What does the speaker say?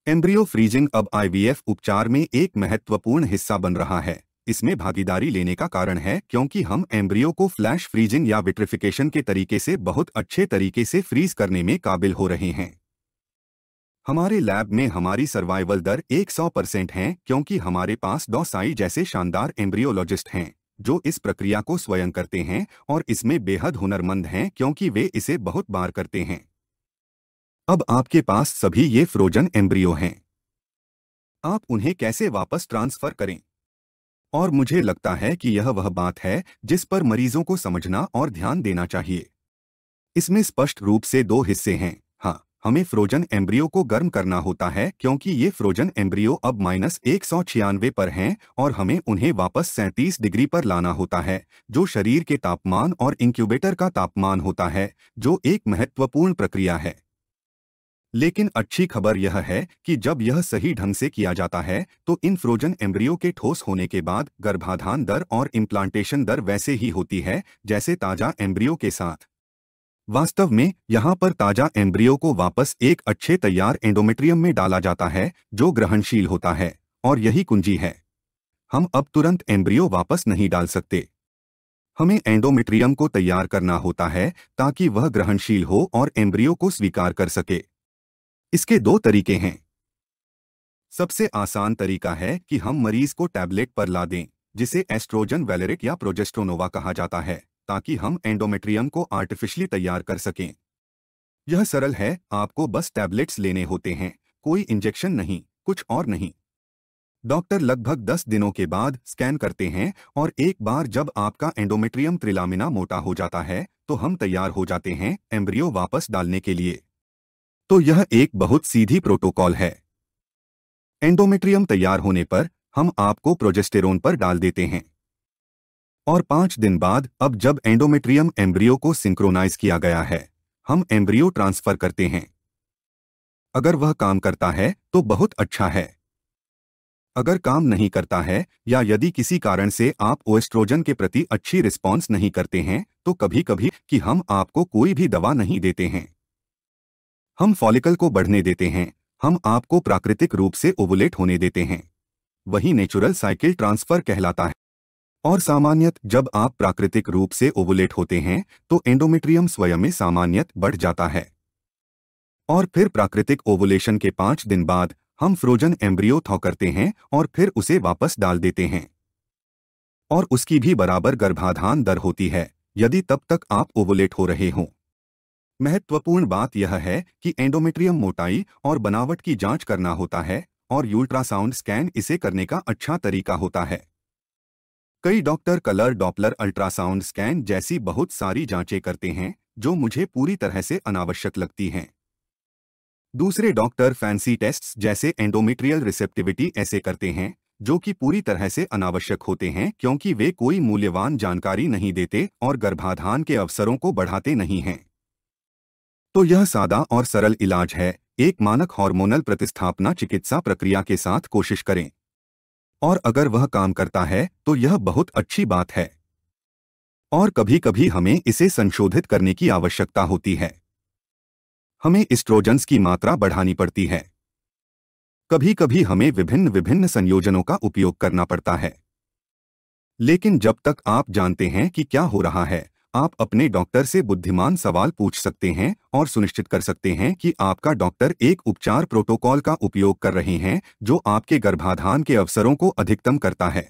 Embryo freezing अब IVF उपचार में एक महत्वपूर्ण हिस्सा बन रहा है। इसमें भागीदारी लेने का कारण है क्योंकि हम एम्ब्रियो को फ्लैश फ्रीजिंग या विट्रिफिकेशन के तरीके से बहुत अच्छे तरीके से फ्रीज करने में काबिल हो रहे हैं। हमारे लैब में हमारी सर्वाइवल दर 100% है क्योंकि हमारे पास डॉ साई जैसे शानदार एम्ब्रियोलॉजिस्ट हैं जो इस प्रक्रिया को स्वयं करते हैं और इसमें बेहद हुनरमंद हैं क्योंकि वे इसे बहुत बार करते हैं। अब आपके पास सभी ये फ्रोजन एम्ब्रियो हैं। आप उन्हें कैसे वापस ट्रांसफर करें? और मुझे लगता है कि यह वह बात है जिस पर मरीजों को समझना और ध्यान देना चाहिए। इसमें स्पष्ट रूप से दो हिस्से हैं। हाँ, हमें फ्रोजन एम्ब्रियो को गर्म करना होता है क्योंकि ये फ्रोजन एम्ब्रियो अब -196 पर हैं और हमें उन्हें वापस 37 डिग्री पर लाना होता है जो शरीर के तापमान और इंक्यूबेटर का तापमान होता है, जो एक महत्वपूर्ण प्रक्रिया है। लेकिन अच्छी खबर यह है कि जब यह सही ढंग से किया जाता है तो इन फ्रोजन एम्ब्रियो के ठोस होने के बाद गर्भाधान दर और इम्प्लांटेशन दर वैसे ही होती है जैसे ताजा एम्ब्रियो के साथ। वास्तव में यहाँ पर ताजा एम्ब्रियो को वापस एक अच्छे तैयार एंडोमेट्रियम में डाला जाता है जो ग्रहणशील होता है, और यही कुंजी है। हम अब तुरंत एम्ब्रियो वापस नहीं डाल सकते। हमें एंडोमेट्रियम को तैयार करना होता है ताकि वह ग्रहणशील हो और एम्ब्रियो को स्वीकार कर सके। इसके दो तरीके हैं। सबसे आसान तरीका है कि हम मरीज को टैबलेट पर ला दें जिसे एस्ट्रोजन वैलेरिक या प्रोजेस्टेरोनोवा कहा जाता है ताकि हम एंडोमेट्रियम को आर्टिफिशियली तैयार कर सकें। यह सरल है, आपको बस टैबलेट्स लेने होते हैं, कोई इंजेक्शन नहीं, कुछ और नहीं। डॉक्टर लगभग 10 दिनों के बाद स्कैन करते हैं और एक बार जब आपका एंडोमेट्रियम त्रिलामिना मोटा हो जाता है तो हम तैयार हो जाते हैं एम्ब्रियो वापस डालने के लिए। तो यह एक बहुत सीधी प्रोटोकॉल है। एंडोमेट्रियम तैयार होने पर हम आपको प्रोजेस्टेरोन पर डाल देते हैं और 5 दिन बाद अब जब एंडोमेट्रियम एम्ब्रियो को सिंक्रोनाइज किया गया है हम एम्ब्रियो ट्रांसफर करते हैं। अगर वह काम करता है तो बहुत अच्छा है। अगर काम नहीं करता है या यदि किसी कारण से आप ओएस्ट्रोजन के प्रति अच्छी रिस्पॉन्स नहीं करते हैं तो कभी कभी कि हम आपको कोई भी दवा नहीं देते हैं। हम फॉलिकल को बढ़ने देते हैं, हम आपको प्राकृतिक रूप से ओवुलेट होने देते हैं। वही नेचुरल साइकिल ट्रांसफर कहलाता है। और सामान्यत जब आप प्राकृतिक रूप से ओवुलेट होते हैं तो एंडोमेट्रियम स्वयं में सामान्यत बढ़ जाता है। और फिर प्राकृतिक ओवुलेशन के 5 दिन बाद हम फ्रोजन एम्ब्रियो थॉ करते हैं और फिर उसे वापस डाल देते हैं। और उसकी भी बराबर गर्भाधान दर होती है यदि तब तक आप ओवुलेट हो रहे हों। महत्वपूर्ण बात यह है कि एंडोमेट्रियम मोटाई और बनावट की जांच करना होता है और अल्ट्रासाउंड स्कैन इसे करने का अच्छा तरीका होता है। कई doctor colour Doppler ultrasound scan जैसी बहुत सारी जांचें करते हैं जो मुझे पूरी तरह से अनावश्यक लगती हैं। दूसरे डॉक्टर फैंसी टेस्ट्स जैसे एंडोमेट्रियल रिसेप्टिविटी ऐसे करते हैं जो कि पूरी तरह से अनावश्यक होते हैं क्योंकि वे कोई मूल्यवान जानकारी नहीं देते और गर्भाधान के अवसरों को बढ़ाते नहीं हैं। तो यह सादा और सरल इलाज है, एक मानक हार्मोनल प्रतिस्थापना चिकित्सा प्रक्रिया के साथ कोशिश करें। और अगर वह काम करता है तो यह बहुत अच्छी बात है। और कभी कभी हमें इसे संशोधित करने की आवश्यकता होती है। हमें एस्ट्रोजन्स की मात्रा बढ़ानी पड़ती है। कभी कभी हमें विभिन्न विभिन्न संयोजनों का उपयोग करना पड़ता है। लेकिन जब तक आप जानते हैं कि क्या हो रहा है, आप अपने डॉक्टर से बुद्धिमान सवाल पूछ सकते हैं और सुनिश्चित कर सकते हैं कि आपका डॉक्टर एक उपचार प्रोटोकॉल का उपयोग कर रहे हैं जो आपके गर्भाधान के अवसरों को अधिकतम करता है।